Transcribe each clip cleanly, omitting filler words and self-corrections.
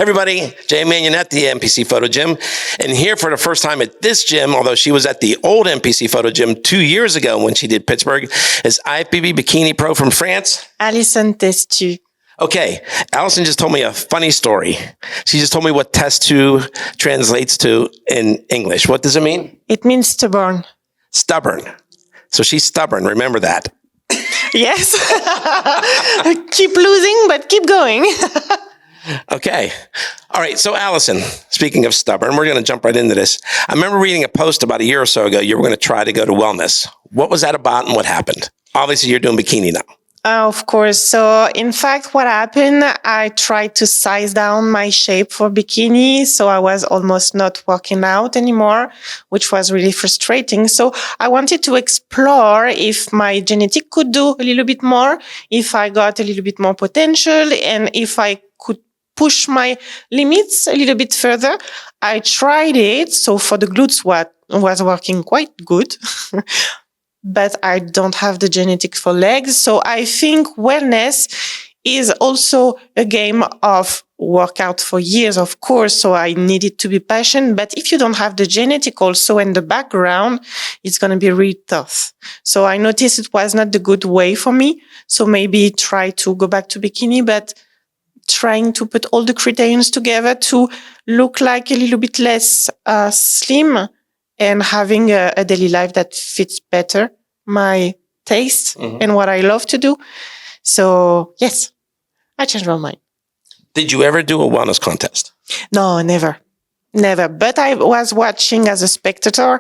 Everybody, Jay Manion at the MPC Photo Gym. And here for the first time at this gym, although she was at the old MPC Photo Gym 2 years ago when she did Pittsburgh, is IFBB Bikini Pro from France, Allison Testu. Okay, Allison just told me a funny story. She just told me what Testu translates to in English. What does it mean? It means stubborn. Stubborn. So she's stubborn. Remember that. Yes. Keep losing, but keep going. Okay. All right. So Allison, speaking of stubborn, we're going to jump right into this. I remember reading a post about a year or so ago. You were going to try to go to wellness. What was that about and what happened? Obviously, you're doing bikini now. Of course. So in fact, what happened, I tried to size down my shape for bikini. So I was almost not working out anymore, which was really frustrating. So I wanted to explore if my genetic could do a little bit more, if I got a little bit more potential, and if I could push my limits a little bit further. I tried it. So for the glutes, what was working quite good. But I don't have the genetics for legs. So I think wellness is also a game of workout for years, of course. So I needed to be passionate. But if you don't have the genetic also in the background, it's going to be really tough. So I noticed it was not the good way for me. So maybe try to go back to bikini, but trying to put all the criteria together to look like a little bit less slim and having a daily life that fits better my taste and what I love to do. So, yes, I changed my mind. Did you ever do a wellness contest? No, never. Never. But I was watching as a spectator.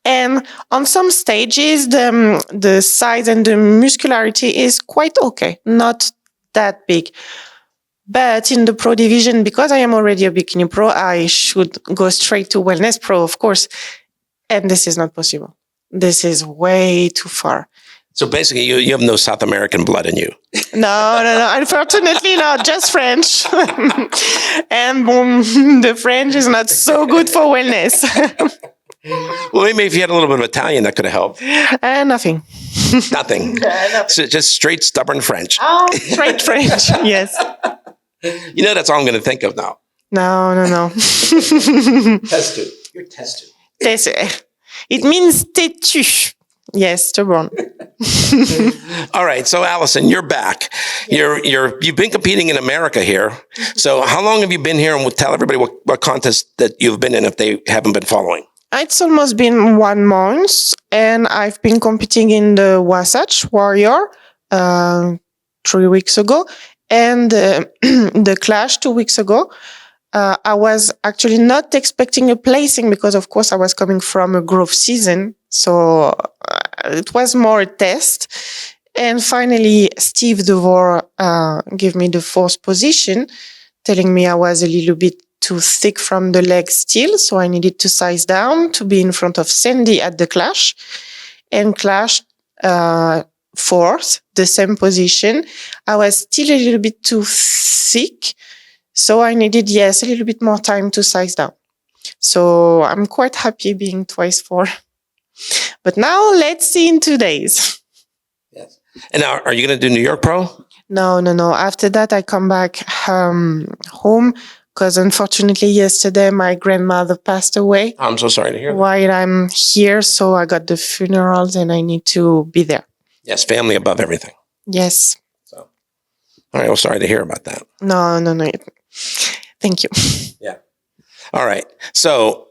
And on some stages, the size and the muscularity is quite okay. Not that big. But in the pro division, because I am already a bikini pro, I should go straight to wellness pro, of course. And this is not possible. This is way too far. So basically, you have no South American blood in you. No. Unfortunately, not. Just French. And the French is not so good for wellness. Well, maybe if you had a little bit of Italian, that could have helped. Nothing. Nothing. So just straight stubborn French. Oh, straight French. Yes. You know, that's all I'm going to think of now. No. Testu. You're Testu. Testu. It means têtu. Yes, stubborn. All right. So, Allison, you're back. You've been competing in America here. So how long have you been here? And we'll tell everybody what contest that you've been in if they haven't been following. It's almost been 1 month, and I've been competing in the Wasatch Warrior 3 weeks ago, and the Clash 2 weeks ago. I was actually not expecting a placing because, of course, I was coming from a growth season. So it was more a test. And finally, Steve DeVore gave me the 4th position, telling me I was a little bit too thick from the legs still. So I needed to size down to be in front of Sandy at the Clash. And Clash 4th, the same position. I was still a little bit too thick. So I needed, a little bit more time to size down. So I'm quite happy being twice 4. But now let's see in 2 days. Yes. And now, are you going to do New York Pro? No. After that, I come back home because unfortunately yesterday my grandmother passed away. I'm so sorry to hear that. While I'm here, so I got the funerals and I need to be there. Yes, family above everything. Yes. So, all right. Well, sorry to hear about that. No. Thank you. Yeah. All right. So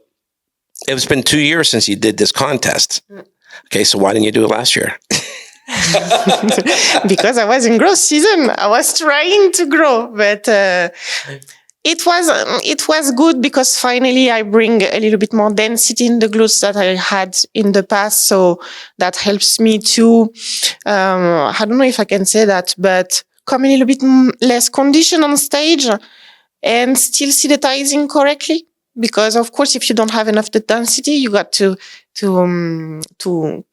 it's been 2 years since you did this contest. Okay. So why didn't you do it last year? Because I was in growth season. I was trying to grow, but it was good because finally I bring a little bit more density in the glutes that I had in the past. So that helps me to, I don't know if I can say that, but come a little bit less conditioned on stage and still see the sizing correctly. Because of course, if you don't have enough the density, you got to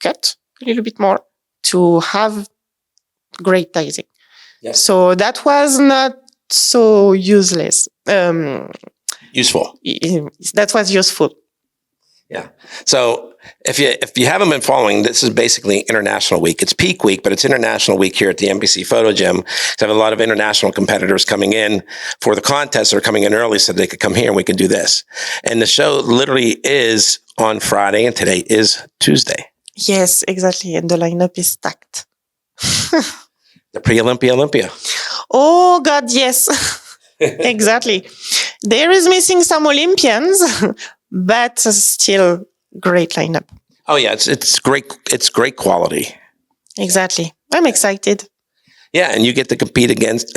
cut a little bit more to have great sizing. Yes. So that was not so useless. Useful. That was useful. Yeah. So if you haven't been following, this is basically International Week. It's peak week, but it's International Week here at the NBC Photo Gym. So I have a lot of international competitors coming in for the contests. They're coming in early so they could come here and we can do this. And the show literally is on Friday, and today is Tuesday. Yes, exactly. And the lineup is stacked. The pre-Olympia. Oh, God, yes. Exactly. There is missing some Olympians, but still great lineup. Oh yeah, it's great. It's great quality. Exactly. I'm excited. Yeah, and you get to compete against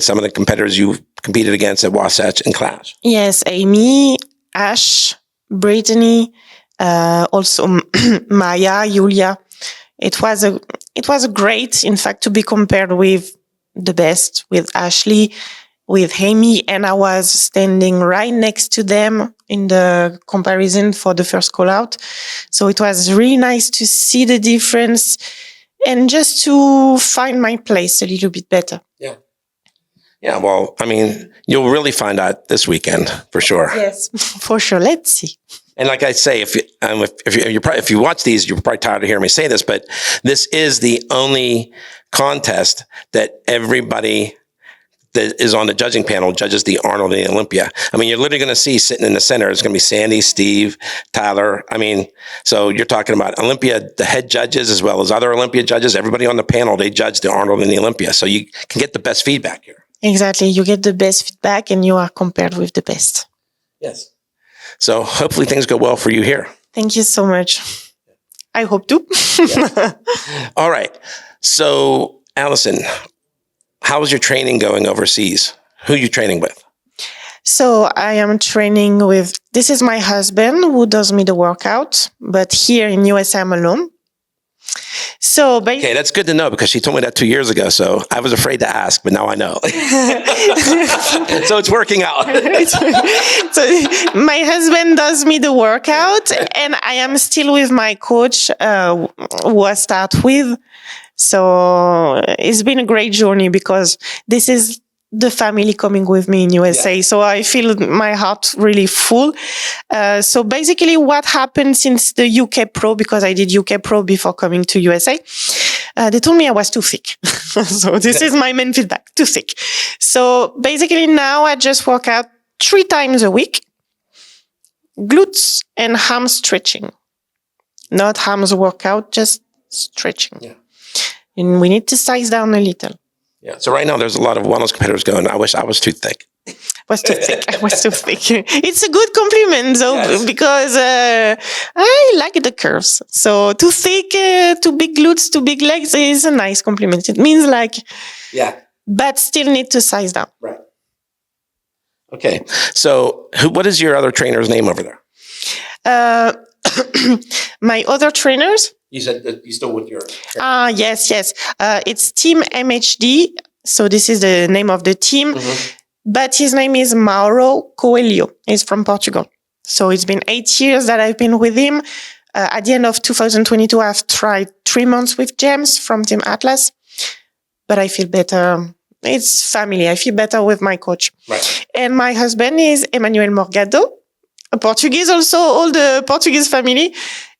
some of the competitors you competed against at Wasatch and Clash. Yes, Amy, Ash, Brittany, also Maya, Julia. It was a great, in fact, to be compared with the best, with Ashley, with Amy, and I was standing right next to them in the comparison for the first call out. So it was really nice to see the difference and just to find my place a little bit better. Yeah. Yeah. Well, I mean, you'll really find out this weekend for sure. Yes, for sure. Let's see. And like I say, if you watch these, you're probably tired of hearing me say this, but this is the only contest that everybody that is on the judging panel judges the Arnold and the Olympia. I mean, you're literally going to see sitting in the center, it's going to be Sandy, Steve, Tyler. I mean, so you're talking about Olympia, the head judges, as well as other Olympia judges. Everybody on the panel, they judge the Arnold and the Olympia. So you can get the best feedback here. Exactly. You get the best feedback and you are compared with the best. Yes. So hopefully things go well for you here. Thank you so much. I hope to. Yeah. All right. So, Allison, how's your training going overseas? Who are you training with? So I am training with, this is my husband who does me the workout, but here in US I'm alone. So okay, that's good to know because she told me that 2 years ago. So I was afraid to ask, but now I know. So it's working out. So my husband does me the workout and I am still with my coach who I start with. So it's been a great journey because this is the family coming with me in USA. Yeah. So I feel my heart really full. So basically what happened since the UK Pro, because I did UK Pro before coming to USA, they told me I was too thick. So this is my main feedback, too thick. So basically now I just work out 3 times a week, glutes and ham stretching, not hams workout, just stretching. Yeah. And we need to size down a little. Yeah. So right now there's a lot of wellness competitors going, I wish I was too thick. I was too thick. It's a good compliment though, yes. Because I like the curves. So too thick, too big glutes, too big legs is a nice compliment. It means like, yeah, but still need to size down. Right. Okay. So what is your other trainer's name over there? My other trainers? You said that you still with your... Yes. It's Team MHD. So this is the name of the team. Mm-hmm. But his name is Mauro Coelho. He's from Portugal. So it's been 8 years that I've been with him. At the end of 2022, I've tried 3 months with James from Team Atlas. But I feel better. It's family. I feel better with my coach. Right. And my husband is Emmanuel Morgado, a Portuguese also, all the Portuguese family.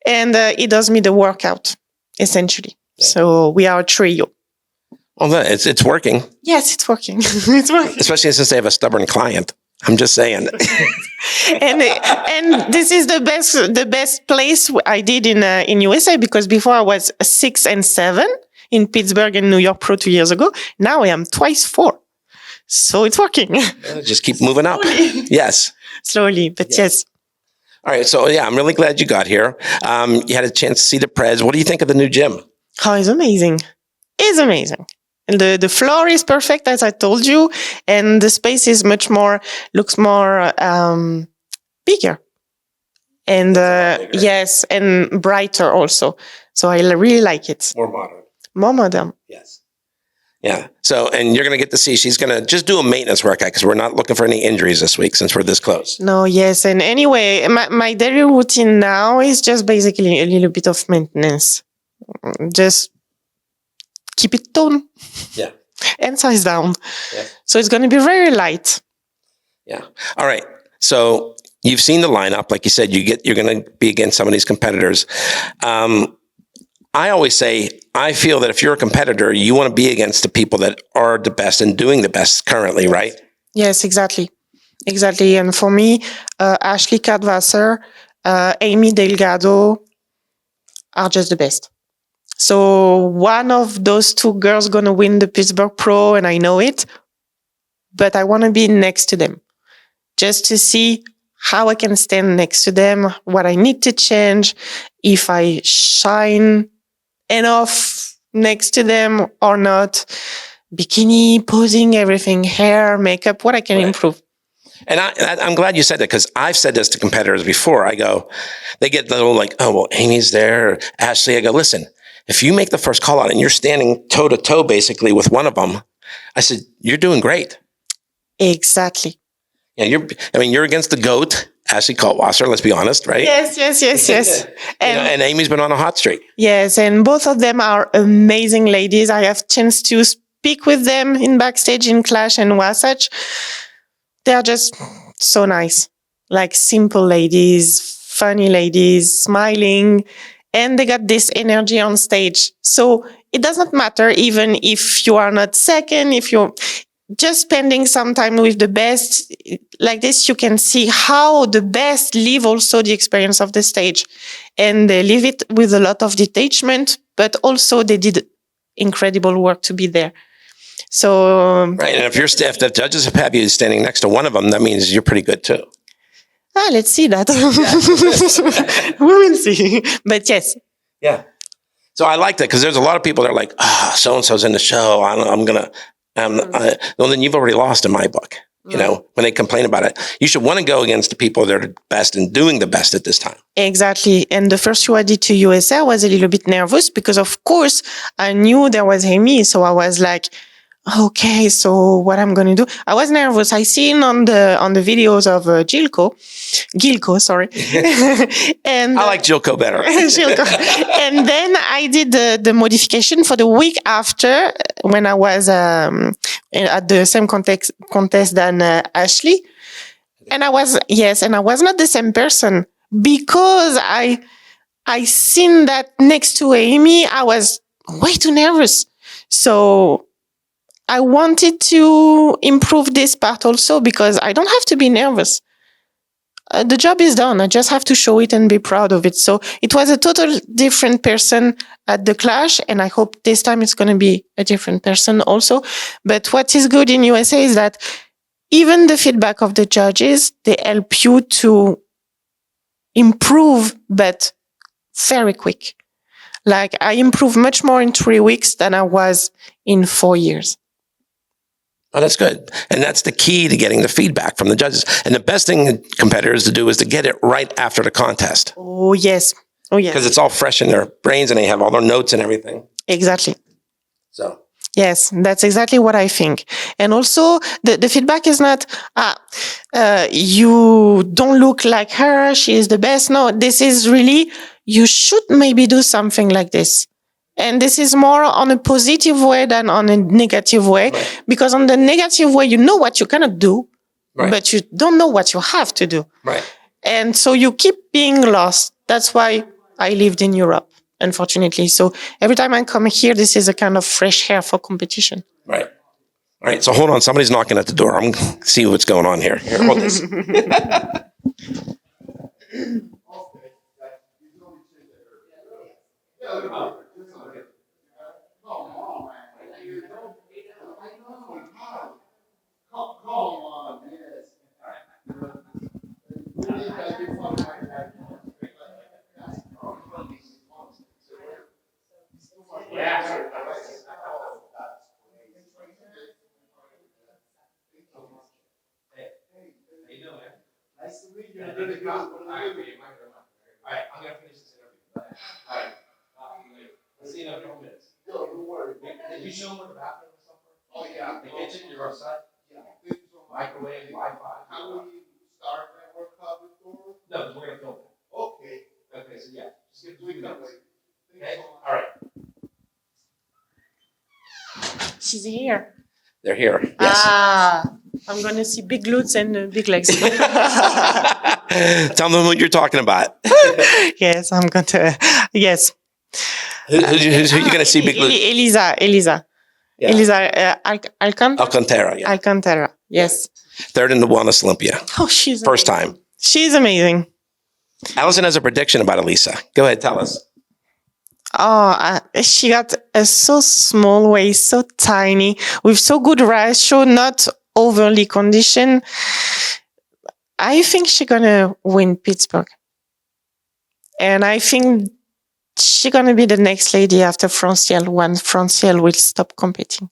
And he does me the workout, essentially. Yeah. So we are a trio. Well, it's working. Yes, it's working. It's working. Especially since they have a stubborn client. I'm just saying. and this is the best place I did in USA, because before I was 6 and 7 in Pittsburgh and New York Pro 2 years ago. Now I am twice 4. So it's working. Just keep moving up. Yes. Slowly, but yes. All right. So, yeah, I'm really glad you got here. You had a chance to see the Preds. What do you think of the new gym? Oh, it's amazing. It's amazing. And the floor is perfect, as I told you. And the space is looks more bigger. And yes, and brighter also. So I really like it. More modern. More modern. Yes. Yeah. So, and you're going to get to see, she's going to just do a maintenance workout because we're not looking for any injuries this week since we're this close. No, yes. And anyway, my daily routine now is just basically a little bit of maintenance. Just keep it toned. Yeah. And size down. Yeah. So it's going to be very light. Yeah. All right. So you've seen the lineup. Like you said, you're going to be against some of these competitors. I always say, I feel that if you're a competitor, you want to be against the people that are the best and doing the best currently, right? Yes, exactly. Exactly. And for me, Ashley Kaltwasser, Amy Delgado are just the best. So one of those two girls going to win the Pittsburgh Pro, and I know it, but I want to be next to them just to see how I can stand next to them, what I need to change, if I shine enough next to them or not. Bikini, posing, everything, hair, makeup, what I can improve. And I'm glad you said that, because I've said this to competitors before. I go, they get a little like, oh, well, Amy's there, or Ashley. I go, listen, if you make the first call out and you're standing toe to toe basically with one of them, I said, you're doing great. Exactly. Yeah, you're against the GOAT, Ashley Kaltwasser, let's be honest, right? Yes. And Amy's been on a hot streak. Yes, and both of them are amazing ladies. I have chance to speak with them in backstage in Clash and Wasatch. They're just so nice, like simple ladies, funny ladies, smiling, and they got this energy on stage. So it doesn't matter even if you are not second, if you're just spending some time with the best like this, you can see how the best live also the experience of the stage, and they live it with a lot of detachment, but also they did incredible work to be there. So right, and if the judges have you standing next to one of them, that means you're pretty good too. Let's see that. We will see. But yes. Yeah. So I like that, because there's a lot of people that are like, so and so's in the show. Well, then you've already lost in my book. You know, when they complain about it, you should want to go against the people that are the best and doing the best at this time. Exactly. And the first show I did to USA, I was a little bit nervous because, of course, I knew there was Amy. So I was like, okay, so what I'm going to do? I was nervous. I seen on the videos of Gilko, sorry. And I like Jilko better. Gilko. And then I did the modification for the week after, when I was at the same contest than Ashley. And I was not the same person, because I seen that next to Amy, I was way too nervous. So I wanted to improve this part also, because I don't have to be nervous. The job is done. I just have to show it and be proud of it. So it was a total different person at the Clash, and I hope this time it's going to be a different person also. But what is good in USA is that even the feedback of the judges, they help you to improve, but very quick. Like, I improved much more in 3 weeks than I was in 4 years. Oh, that's good. And that's the key to getting the feedback from the judges. And the best thing competitors to do is to get it right after the contest. Oh, yes. Because it's all fresh in their brains and they have all their notes and everything. Exactly. So. Yes, that's exactly what I think. And also, the feedback is not, you don't look like her, she is the best. No, this is really, you should maybe do something like this. And this is more on a positive way than on a negative way. Right. Because on the negative way, you know what you cannot do, right, but you don't know what you have to do. Right. And so you keep being lost. That's why I lived in Europe, unfortunately. So every time I come here, this is a kind of fresh air for competition. Right. All right. So hold on. Somebody's knocking at the door. I'm going to see what's going on here. Here, hold this. Nice to meet you. All right, I'm going to finish this interview. All right. Let's see you in a couple minutes. No, don't worry. Did you show them what the bathroom and stuff were? Oh, yeah. The kitchen, your outside? Yeah. Microwave, Wi-Fi. How do we start that work before? No, because we're going to film it. Okay. Okay, so yeah. Just give it 2 minutes. Okay? All right. She's here. They're here. Yes. I'm going to see big glutes and big legs. Tell them who you're talking about. Yes, I'm going to. Yes. Who you going to see? Big Elisa. Yeah. Elisa Alcantara. Yeah. Alcantara. Yes. Third in the Wellness Olympia. Oh, she's First amazing. time. She's amazing. Allison has a prediction about Elisa. Go ahead, tell us. Oh, she got a so small waist, so tiny, with so good ratio, not overly conditioned. I think she's gonna win Pittsburgh, and I think she's gonna be the next lady after Francielle when Francielle will stop competing.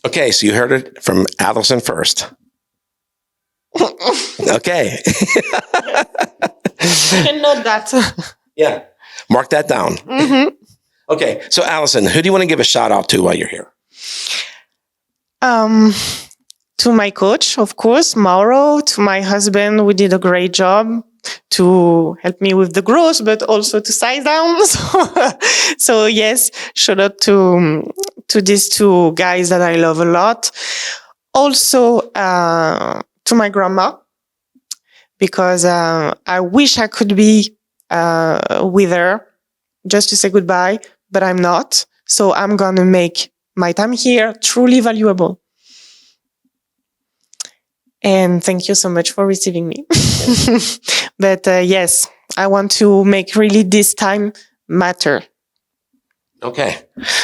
Okay, so you heard it from Allison first. Okay. You can note that. Yeah. Mark that down. Mm-hmm. Okay, so Allison, who do you want to give a shout out to while you're here? To my coach, of course, Mauro, to my husband, who did a great job to help me with the growth, but also to size down. So yes, shout out to these two guys that I love a lot. Also, to my grandma, because I wish I could be with her just to say goodbye, but I'm not. So I'm going to make my time here truly valuable. And thank you so much for receiving me. But yes, I want to make really this time matter. Okay.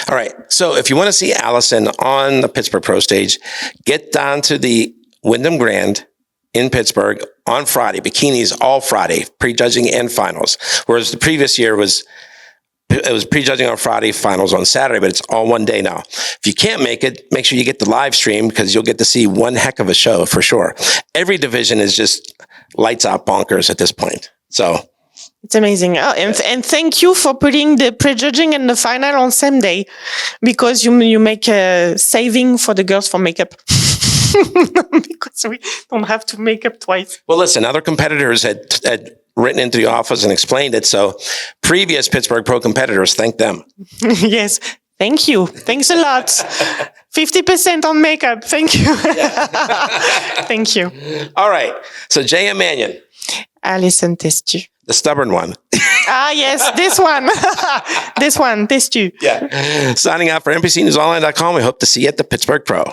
All right. So if you want to see Allison on the Pittsburgh Pro stage, get down to the Wyndham Grand in Pittsburgh on Friday. Bikinis all Friday, prejudging and finals. Whereas the previous year was prejudging on Friday, finals on Saturday, but it's all one day now. If you can't make it, make sure you get the live stream because you'll get to see one heck of a show for sure. Every division is just lights out bonkers at this point. So it's amazing. Oh, and thank you for putting the prejudging and the final on same day, because you make a saving for the girls for makeup. Because we don't have to make up twice. Well, listen, other competitors had written into the office and explained it. So previous Pittsburgh Pro competitors, thank them. Yes. Thank you. Thanks a lot. 50% on makeup. Thank you. Thank you. All right. So JM Manion. Allison Testu. The stubborn one. Yes, this one. This one, Testu. Yeah. Signing out for NPCNewsOnline.com. We hope to see you at the Pittsburgh Pro.